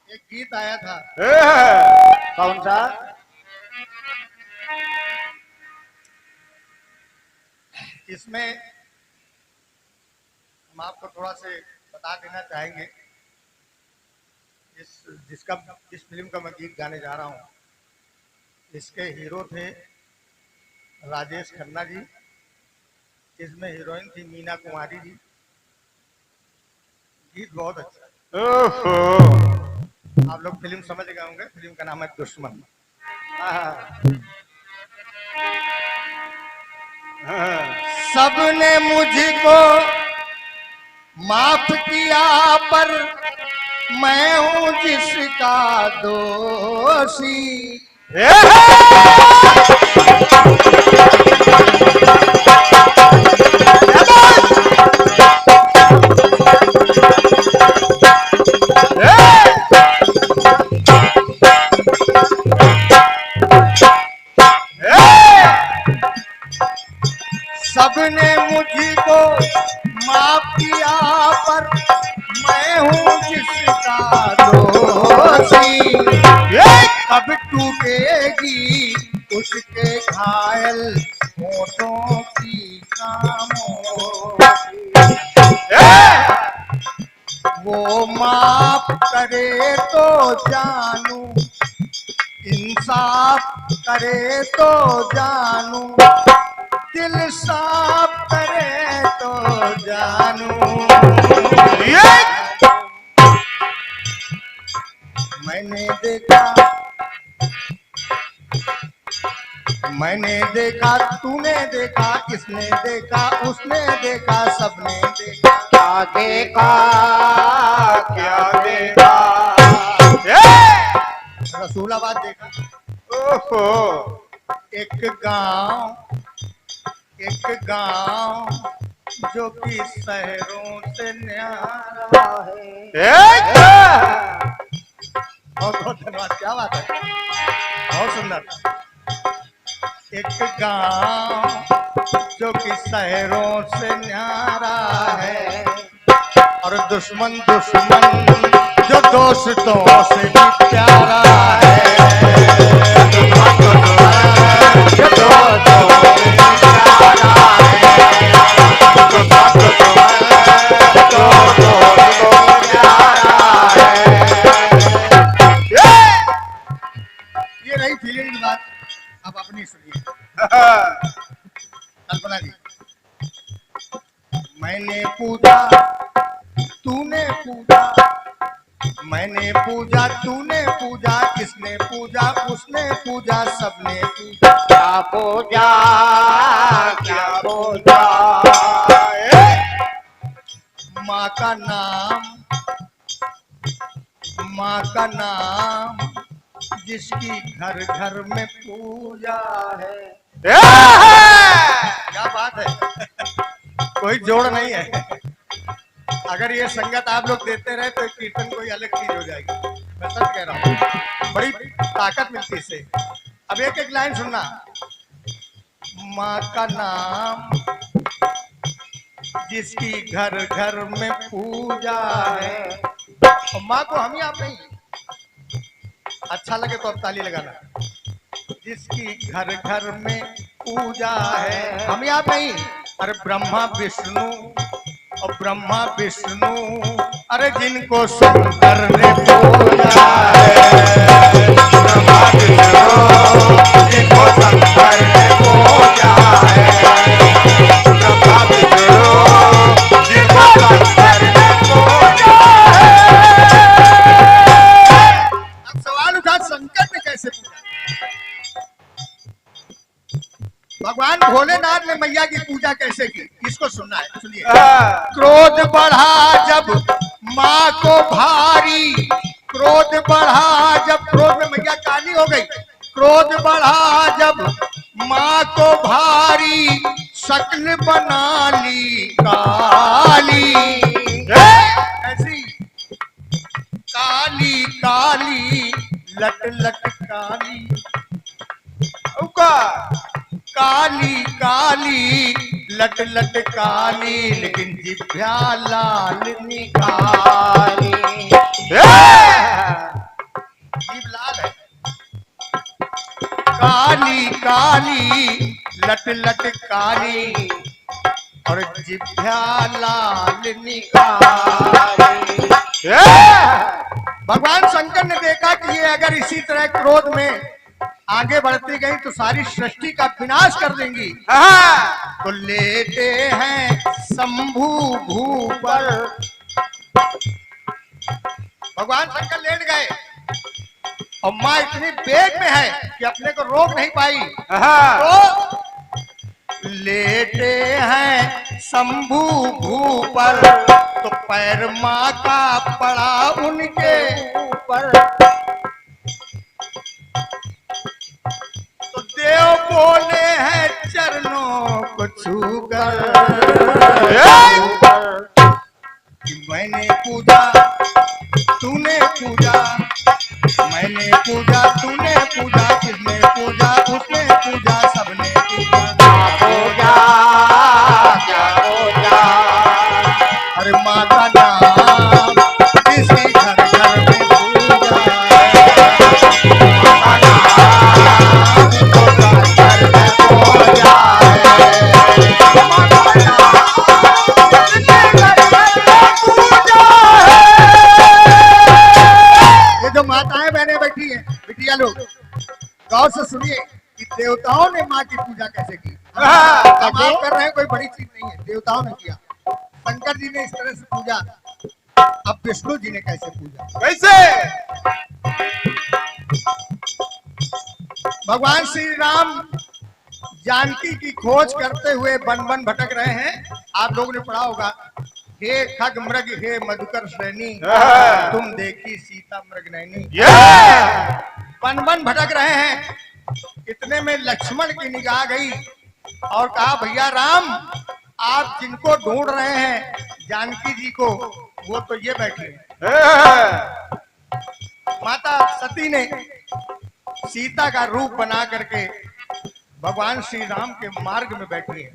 एक गीत आया था। कौन सा? इसमें हम आपको थोड़ा से बता देना चाहेंगे। जिस फिल्म का मैं गीत गाने जा रहा हूँ, इसके हीरो थे राजेश खन्ना जी। इसमें हीरोइन थी मीना कुमारी जी। गीत बहुत अच्छा है। आप लोग फिल्म समझ गए होंगे। फिल्म का नाम है दुश्मन। सबने मुझको माफ किया पर मैं हूं जिसका दोषी। सबने मुझको माफ किया पर मैं हूँ जिसका दोषी। कब टूटेगी उसके घायल होठों की खामोशी। वो माफ करे तो जानू, इंसाफ करे तो जानू, दिल साफ करे तो जानू। मैंने देखा तूने देखा, इसने देखा उसने देखा, सबने देखा। क्या देखा, क्या देखा? रसूलाबाद देखा। ओहो। एक गांव जो कि शहरों से न्यारा है। बहुत बहुत धन्यवाद। क्या बात है, बहुत सुंदर। एक गांव जो कि शहरों से न्यारा है, और दुश्मन जो दोस्तों से भी प्यारा है। जो दोस्तों से भी प्यारा है। ये रही फीलिंग की बात। अब अपनी सुनिए। कल्पना जी, मैंने पूजा तूने पूजा, मैंने पूजा तूने पूजा, किसने पूजा उसने पूजा, सबने पूजा। क्या पूजा, क्या पूजा? माँ का नाम जिसकी घर घर में पूजा है। क्या बात है। कोई जोड़ नहीं है। अगर ये संगत आप लोग देते रहे तो कीर्तन कोई अलग चीज हो जाएगी। मैं सच कह रहा हूँ, बड़ी ताकत मिलती है इससे। अब एक एक लाइन सुनना। माँ का नाम जिसकी घर घर में पूजा है। और माँ को हम ही आप नहीं, अच्छा लगे तो अब ताली लगाना। जिसकी घर घर में पूजा है, हम ही आप नहीं। अरे ब्रह्मा विष्णु, अरे जिनको शंकर ने पूजा है। ब्रह्मा विष्णु जिनको शंकर ने पूजा है। ब्रह्मा विष्णु जिनको शंकर ने पूजा है। अब सवाल उठा, शंकर ने कैसे पूजा? भगवान भोलेनाथ ने मैया की पूजा कैसे की, इसको सुनना है, सुनिए। क्रोध बढ़ा जब माँ को भारी, क्रोध बढ़ा जब, क्रोध में मैया काली हो गई। क्रोध बढ़ा जब माँ को भारी, शक्ल बना ली काली। ऐसी काली काली लट लट काली, काली काली लट लट काली, लेकिन जिभ्या लाल निकाली। काली काली लट लट काली और जिभ्या लाल निकाली। भगवान शंकर ने देखा कि ये अगर इसी तरह क्रोध में आगे बढ़ती गई तो सारी सृष्टि का विनाश कर देंगी। तो लेते हैं शंभू भू पर। भगवान शंकर लेट गए और माँ इतनी वेग में है कि अपने को रोक नहीं पाई। तो लेटे हैं शंभू भू पर तो पैर माँ का पड़ा उनके ऊपर। तो देव बोले हैं चरणों को छूकर कि मैंने पूजा तूने पूजा, मैंने पूजा तूने पूजा, किसने पूजा उसने पूजा, सबने पूजा। पूजा क्या पूजा, अरे माँ का नाम किसी घर घर में पूजा, माँ का नाम तो घर में पूजा है, माँ का नाम किसने घर घर में पूजा है। ये जो माताएं बहनें बैठी हैं, बिटिया लोग गौर से सुनिए कि देवताओं ने माँ की पूजा कैसे की। हम आप कर रहे हैं कोई बड़ी चीज नहीं है, देवताओं ने किया। शंकर जी ने इस तरह से पूजा, अब विष्णु जी ने कैसे पूजा, कैसे? भगवान श्री राम जानकी की खोज करते हुए वन वन भटक रहे हैं। आप लोगों ने पढ़ा होगा, हे खग मृग हे मधुकर श्रेणी, तुम देखी सीता मृग नैनी। वन वन भटक रहे हैं। इतने में लक्ष्मण की निगाह गई और कहा, भैया राम, आप जिनको ढूंढ रहे हैं जानकी जी को, वो तो ये बैठे हैं। माता सती ने सीता का रूप बना करके भगवान श्री राम के मार्ग में बैठी है।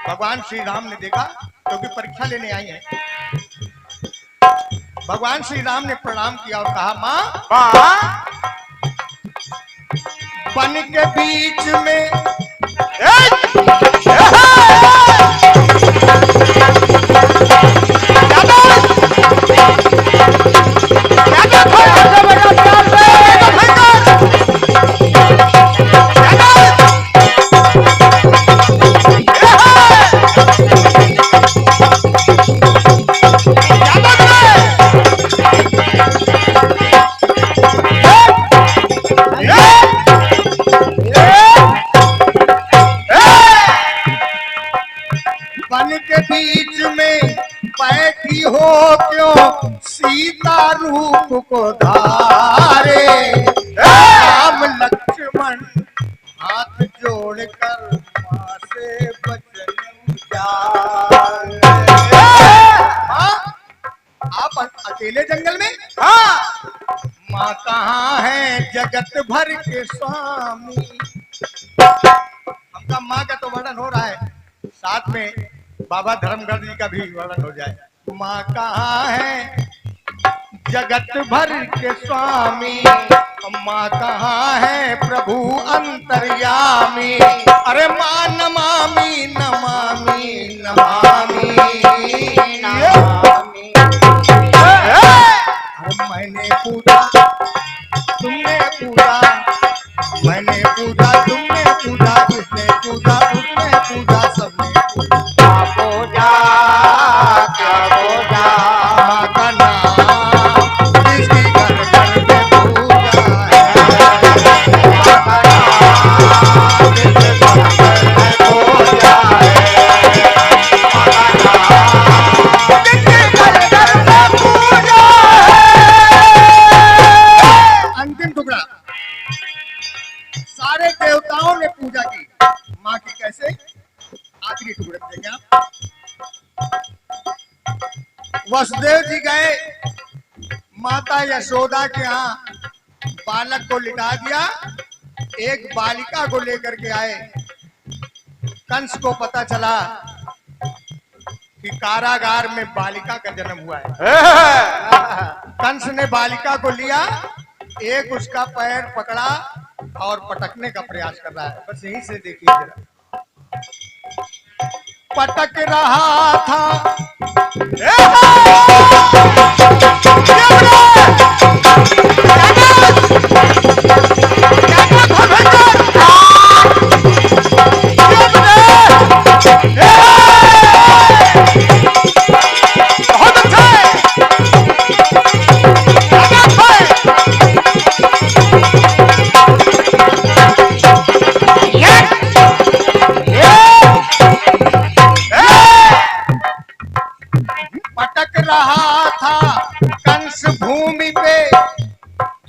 भगवान श्री राम ने देखा, क्योंकि परीक्षा लेने आई है। भगवान श्री राम ने प्रणाम किया और कहा, माँ वन के बीच में बीच में बैठी हो क्यों सीता रूप को धारे। राम लक्ष्मण हाथ जोड़कर माँ से वचन उचारे। आप अकेले जंगल में? माँ कहाँ है जगत भर के स्वामी। हमका माँ का तो वर्णन हो रहा है, साथ में बाबा धर्मगढ़ जी का भी वर्णन हो जाए। माँ कहाँ है जगत भर के स्वामी, माँ कहाँ है प्रभु अंतर्यामी। अरे माँ नमामि नमामि नमामि नमामि। अरे मैंने पूजा तुमने पूजा, मैंने पूजा तुमने पूजा, किसने पूजा उसने पूजा, सबने पूजा। पूजा क्या पूजा, माँ का नाम किसी घर घर में पूजा है, माँ का नाम किसने घर घर में पूजा है, माँ का नाम किसने घर घर में पूजा है। अंतिम टुकड़ा, सारे देवताओं ने पूजा की माँ की, कैसे? आखिरी टुकड़े में देखें आप। वसुदेव जी गए माता यशोदा के यहाँ, बालक को लिटा दिया, एक बालिका को लेकर के आए। कंस को पता चला कि कारागार में बालिका का जन्म हुआ है। कंस ने बालिका को लिया, एक उसका पैर पकड़ा और पटकने का प्रयास कर रहा है। बस यहीं से देखिए जरा, पटक रहा था पटक रहा था कंस भूमि पे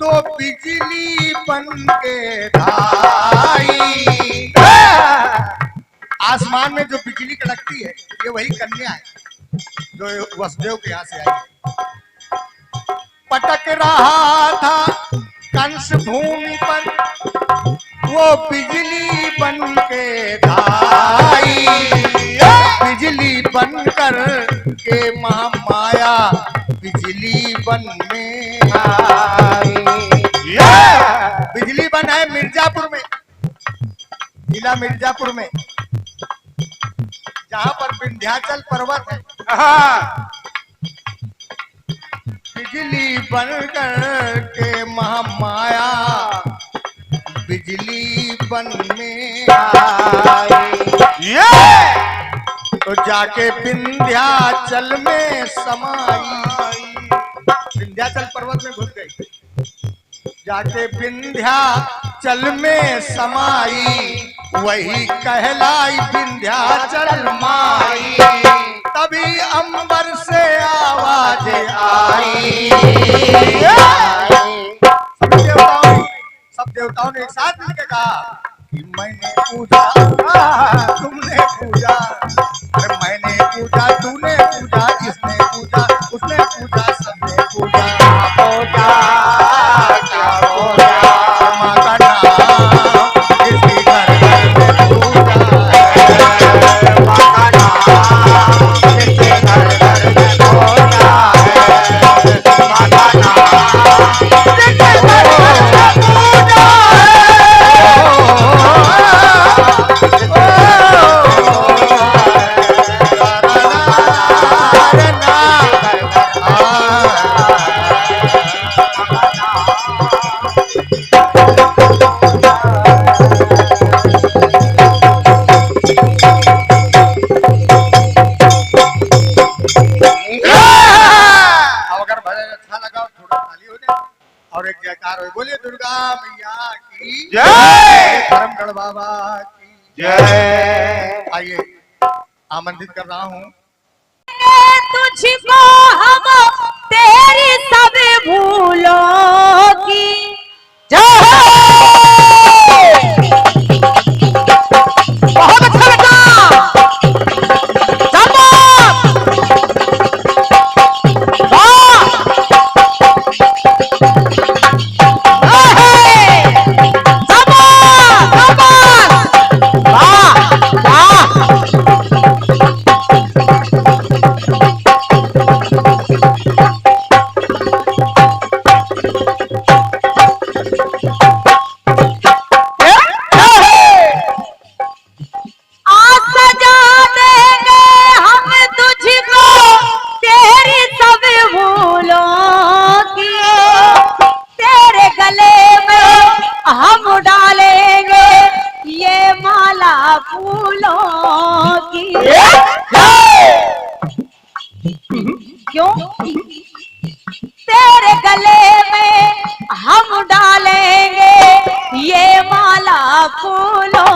तो बिजली बन के धाई। आसमान में जो बिजली कड़कती है ये वही कन्या है जो वसुदेव के यहाँ से आई है। पटक रहा था कंस भूमि पर वो बिजली बन के धाई। बिजली बनकर के महामाया बिजली बन में आई। बिजली बन है मिर्जापुर में, जिला मिर्जापुर में, जहां पर विंध्याचल पर्वत है। बिजली बनकर के महामाया बिजली बन में आई। तो जाके विंध्याचल में समाई। विंध्याचल पर्वत में घुस गई, जाके विंध्याचल में समाई, वही कहलाई विंध्याचल माई। तभी अंबर से आवाज आई। सब देवताओं ने एक साथ मिलकर कहा कि मैंने पूजा तुमने पूजा, अरे मैंने पूजा तूने पूजा, इसने पूजा उसने पूजा, सबने पूजा। पूजा क्या पूजा, माँ का नाम इसकी घर में पूजा है। माँ का नाम इसके घर में पूजा है। माँ का नाम इसके घर में पूजा और एक जयकार हो। बोलिए दुर्गा मैया की जय, धर्मगढ़ बाबा की जय। आइए आमंत्रित कर रहा हूँ। तुझको हम तेरी सब भूलों की बहुत अच्छा लगा। क्यों? तेरे गले में हम डालेंगे ये माला फूलों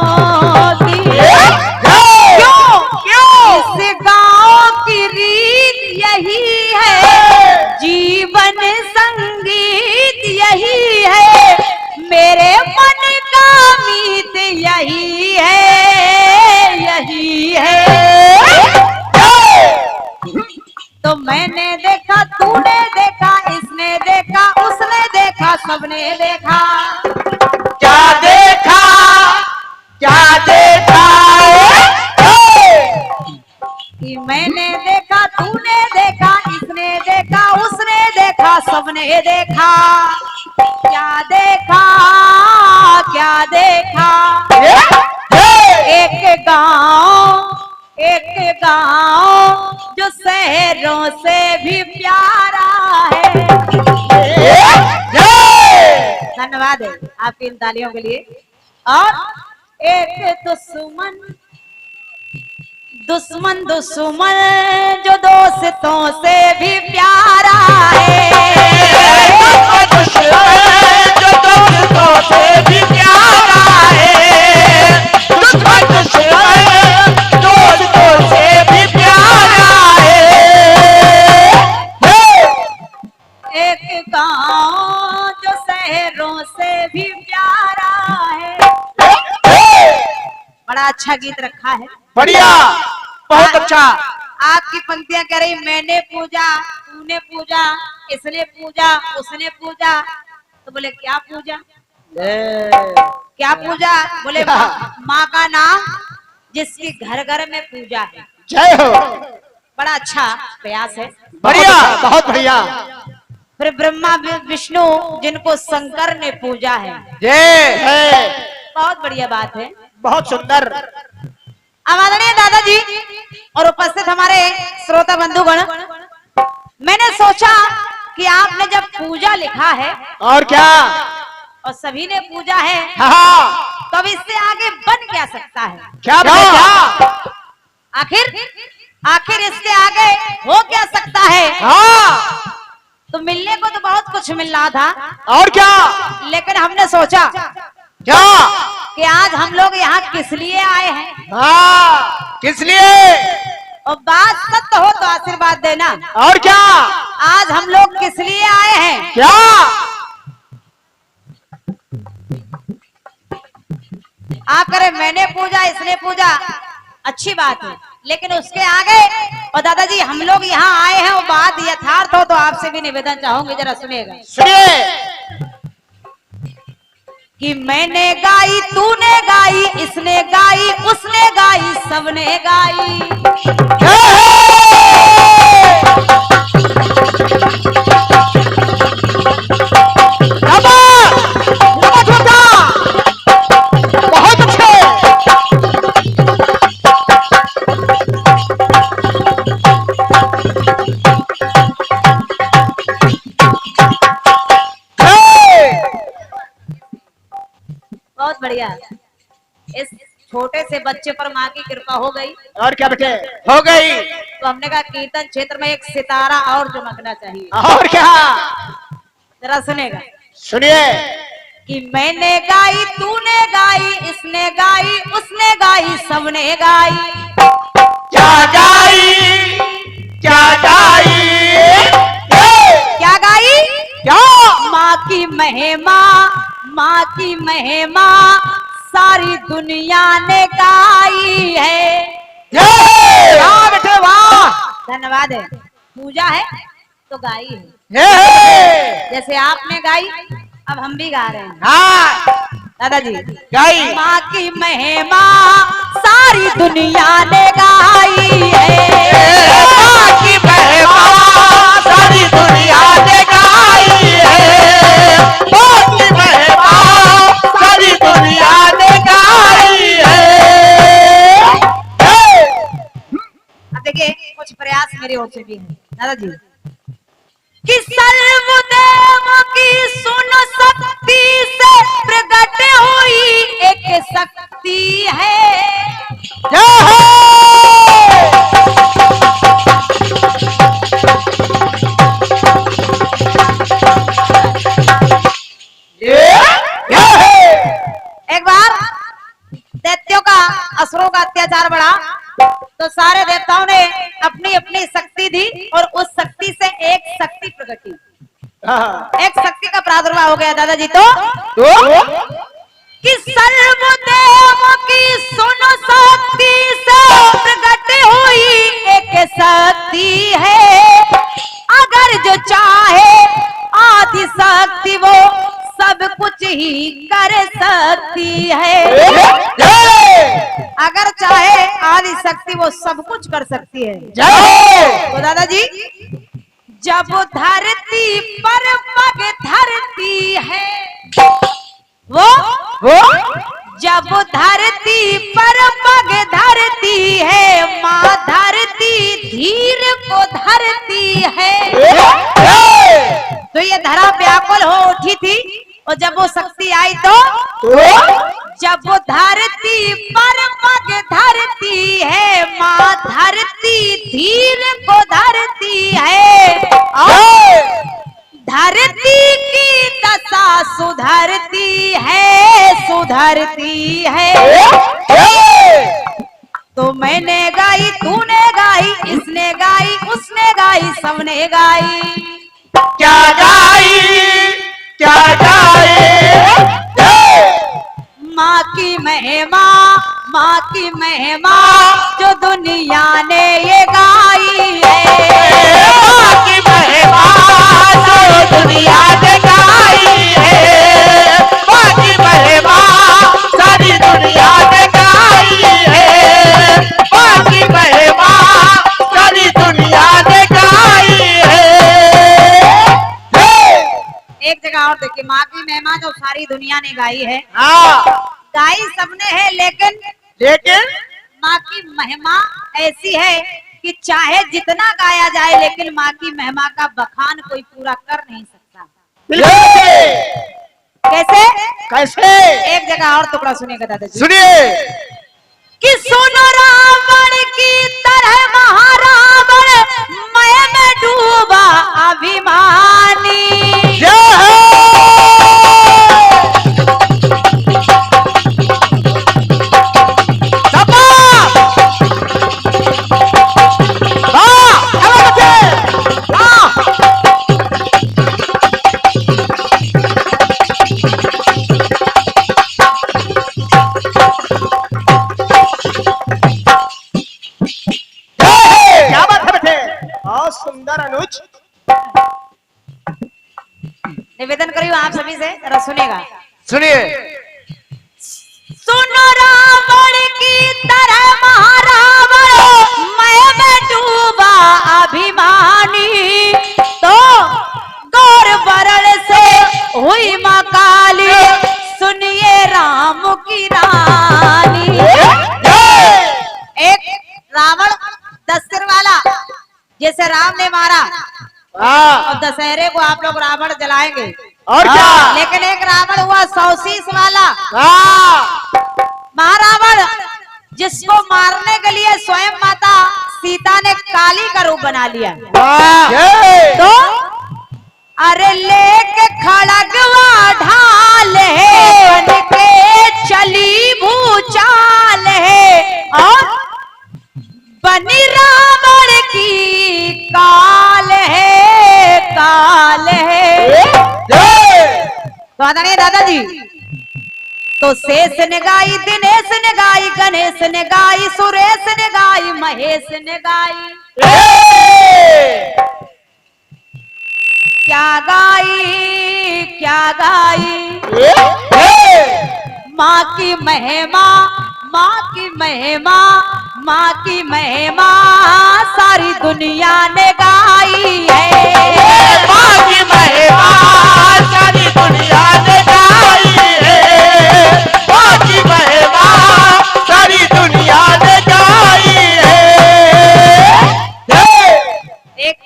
की। क्यों? क्यों? इस गांव की रीत यही है, जीवन संगीत यही है, मेरे मन का मीत यही है, यही है। तो मैंने देखा, तूने देखा, इसने देखा, उसने देखा, सबने देखा। क्या देखा, क्या देखा? कि मैंने देखा, तूने देखा, इसने देखा, उसने देखा, सबने देखा। क्या देखा क्या देखा, एक गांव जो शहरों से भी प्यारा है। धन्यवाद है आपकी इन तालियों के लिए। और एक दुश्मन जो दोस्तों से भी प्यारा है। जो दोस्तों से भी प्यारा है, दुश्मन दोस्तों से भी प्यारा है। एक गांव जो शहरों से भी प्यारा है। बड़ा अच्छा गीत रखा है, बढ़िया, बहुत अच्छा। आपकी पंक्तियां कह रही मैंने पूजा, तूने पूजा, इसने पूजा, उसने पूजा। तो बोले क्या पूजा, क्या पूजा? बोले माँ का नाम जिसकी घर घर में पूजा है। जय हो। बड़ा अच्छा प्रयास है, बढ़िया, बहुत बढ़िया। फिर ब्रह्मा विष्णु जिनको शंकर ने पूजा है। जय है, बहुत बढ़िया बात है, बहुत सुंदर। आदरणीय दादाजी और उपस्थित हमारे श्रोता बंधुगण, मैंने सोचा कि आपने जब पूजा लिखा है और क्या, और सभी ने पूजा है, हाँ, तो अब इससे आगे बन क्या सकता है? क्या क्या? आखिर इससे आगे हो क्या सकता है? हाँ, तो मिलने को तो बहुत कुछ मिल रहा था, और क्या, लेकिन हमने सोचा क्या कि आज हम लोग यहाँ किस लिए आए हैं। हाँ, किस लिए? और बात सत्य हो तो आशीर्वाद देना। और क्या, आज हम लोग किस लिए आए हैं? क्या? आप करें मैंने पूजा, इसने पूजा, अच्छी बात है, लेकिन उसके आगे और दादाजी हम लोग यहाँ आए हैं, वो बात यथार्थ हो तो आपसे भी निवेदन चाहूंगी, जरा सुनिएगा। सुनिए। कि मैंने गाई, तूने गाई, इसने गाई, उसने गाई, सबने गाई। बहुत अच्छे। बहुत बढ़िया, इस छोटे से बच्चे पर माँ की कृपा हो गई। और क्या बेटे, हो गई। तो हमने कहा कीर्तन क्षेत्र में एक सितारा और चमकना चाहिए। और क्या, जरा सुनेगा। सुनिए। कि मैंने गाई, तूने गाई, इसने गाई, उसने गाई, सबने गाई। क्या गाई, क्या गाई, क्या गाई? क्या? माँ की महिमा, माँ की महिमा सारी दुनिया ने गाई है। वाह बेटे वाह, धन्यवाद है, पूजा है तो गाई है। जैसे आपने गाई, अब हम भी गा रहे हैं। हाँ, दादाजी गाई। माँ की महिमा सारी दुनिया ने गाई है। माँ की महिमा सारी दुनिया ने गाई है। माँ की महिमा सारी दुनिया ने गाई है। अब देखिए कुछ प्रयास मेरी ओर से भी है दादाजी। कि सर्वदेव की सुन शक्ति से प्रकट हुई एक शक्ति है। एक बार दैत्यों का, असुरों का अत्याचार बढ़ा तो सारे देवताओं ने अपनी अपनी शक्ति दी और उस शक्ति से एक शक्ति प्रकट हुई, एक शक्ति का प्रादुर्भाव हो गया दादाजी। तो कि सर्वदेव की सुन शक्ति से प्रकट हुई एक शक्ति है। अगर जो चाहे आदि शक्ति वो सब कुछ ही कर सकती है। अगर चाहे आदि शक्ति वो सब कुछ कर सकती है। तो दादाजी जब धरती पर पग धरती जब धरती पर पग धरती है माँ धरती धीर को धरती है। तो ये धरा व्याकुल हो उठी थी और जब वो शक्ति आई तो जब वो धरती पर पग धरती है माँ धरती धीर को धरती है और धरती की दशा सुधरती है। तो मैंने गाई तूने गाई इसने गाई उसने गाई सबने गाई। क्या गाई क्या गाए माँ की महिमा जो दुनिया ने ये गाई है। माँ की महिमा जो दुनिया ने गाई है। माँ की महिमा सारी दुनिया ने गाई है। माँ की महिमा सारी दुनिया ने गाई है। एक जगह और देखिए माँ की महिमा जो सारी दुनिया ने गाई है। हाँ गाई सबने है लेकिन माँ की महिमा ऐसी है कि चाहे जितना गाया जाए लेकिन माँ की महिमा का बखान कोई पूरा कर नहीं सकता। कैसे कैसे एक जगह और टुकड़ा सुनिएगा दादाजी। सुनिए कि सुनो रावण की तरह महारावण मैं में डूबा अभिमानी। सुंदर अनुज निवेदन करियो आप सभी से जरा सुनेगा। सुनिए सुनो रावण की तरह महारावण मैं में डूबा अभिमानी। तो गौर बरल से हुई माँ काली सुनिए राम की रानी। एक रावण 10 सिर वाला जैसे राम ने मारा और दशहरे को आप लोग रावण जलाएंगे और क्या लेकिन एक रावण हुआ 100 शीश वाला महारावण जिसको मारने के लिए स्वयं माता सीता ने काली का रूप बना लिया। तो अरे लेके खड़गवा ढाल है बन के चली भूचाल है और बनी रावण की काल है। तो आदरणीय दादाजी तो शेष ने गाई दिनेश ने गाई गणेश ने गाई सुरेश ने गाई महेश ने गाई। क्या गाई माँ की महिमा माँ की महिमा सारी दुनिया ने गाई है। माँ की महिमा सारी दुनिया ने गाई है। माँ की महिमा सारी दुनिया ने गाई है। एक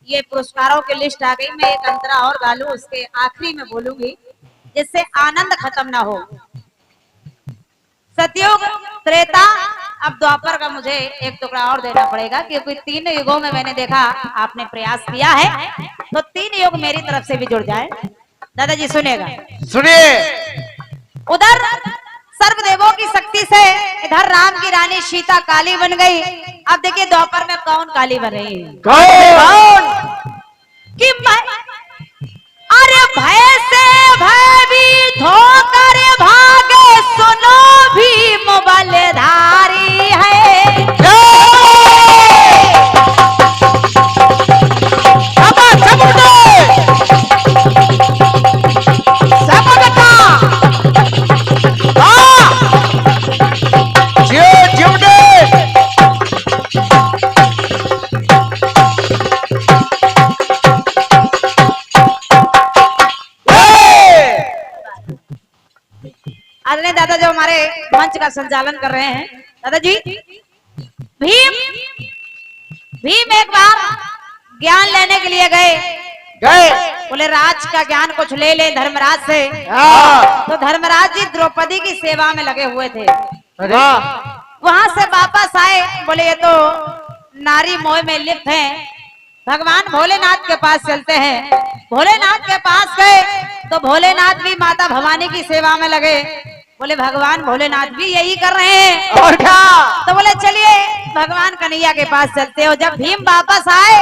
ये पुरस्कारों की लिस्ट आ गई। मैं एक अंतरा और गा लूं उसके आखिरी में बोलूंगी जिससे आनंद खत्म ना हो। सतयुग त्रेता अब द्वापर का मुझे एक टुकड़ा और देना पड़ेगा क्योंकि 3 युगों में मैंने देखा आपने प्रयास किया है तो 3 युग मेरी तरफ से भी जुड़ जाए। दादाजी सुनेगा। सुनिए उधर सर्वदेवों की शक्ति से इधर राम की रानी सीता काली बन गई। अब देखिए द्वापर में कौन काली बन रही है। कौन कि मैं अरे भय से भयभीत होकर भागे सुनो भीम बलधारी है। आदरणीय दादा जो हमारे मंच का संचालन कर रहे हैं, दादाजी भीम भीम एक बार ज्ञान लेने के लिए गए। बोले राज का ज्ञान कुछ ले ले धर्मराज से। तो धर्मराज जी द्रौपदी की सेवा में लगे हुए थे। वहां से वापस आए, बोले ये तो नारी मोह में लिप्त हैं, भगवान भोलेनाथ के पास चलते हैं। भोलेनाथ के पास गए तो भोलेनाथ भी माता भवानी की सेवा में लगे। बोले भगवान भोलेनाथ भी यही कर रहे हैं और क्या। तो बोले चलिए भगवान कन्हैया के पास चलते हो। जब भीम वापस आए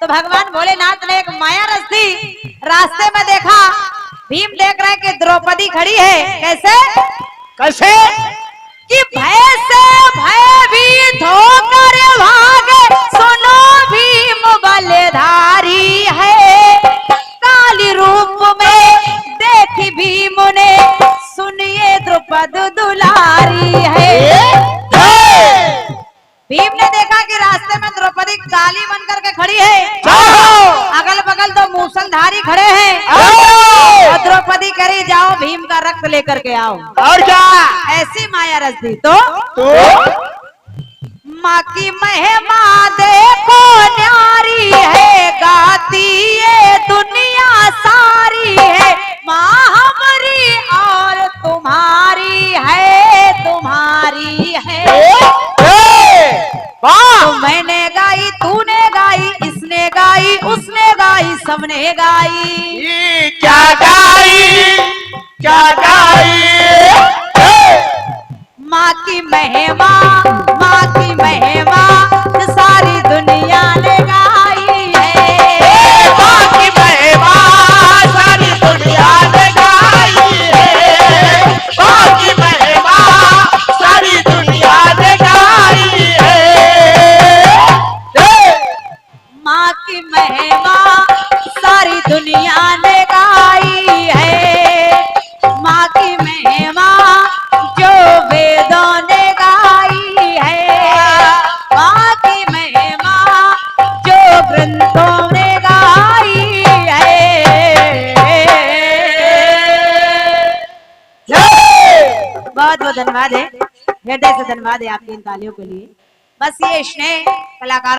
तो भगवान भोलेनाथ ने एक माया रस्ती रास्ते में देखा। भीम देख रहे कि द्रौपदी खड़ी है। कैसे कैसे कि भय से भयभीत होकर भागे, सुनो भीम बलधारी है। काली रूप में देखी भीम ने, सुनिए द्रुपद दुलारी है। भीम ने देखा कि रास्ते में द्रौपदी काली बनकर के खड़ी है, अगल बगल तो मूसलधारी खड़े हैं और द्रौपदी कह रही जाओ भीम का रक्त लेकर के आओ। और क्या। ऐसी माया रच दी। तो माँ की महिमा देखो न्यारी है, गाती ये दुनिया सारी है। माँ हमारी और तुम्हारी है, तुम्हारी है। तो मैंने गाई, तूने गाई, इसने गाई, उसने गाई, सबने गाई। क्या गाई, क्या गाई। माँ की महिमा, माँ की महिमा सारी दुनिया ने गाई है। माँ की महिमा सारी दुनिया ने गाई है। माँ की महिमा सारी दुनिया ने गाई है। माँ की महिमा सारी दुनिया ने गाई है। माँ की महिमा जो वेदों ने गाई है। माँ की महिमा जो ग्रंथों ने गाई है। बहुत बहुत धन्यवाद है, हृदय से धन्यवाद है आपकी इन तालियों के लिए। बस ये स्नेह कलाकार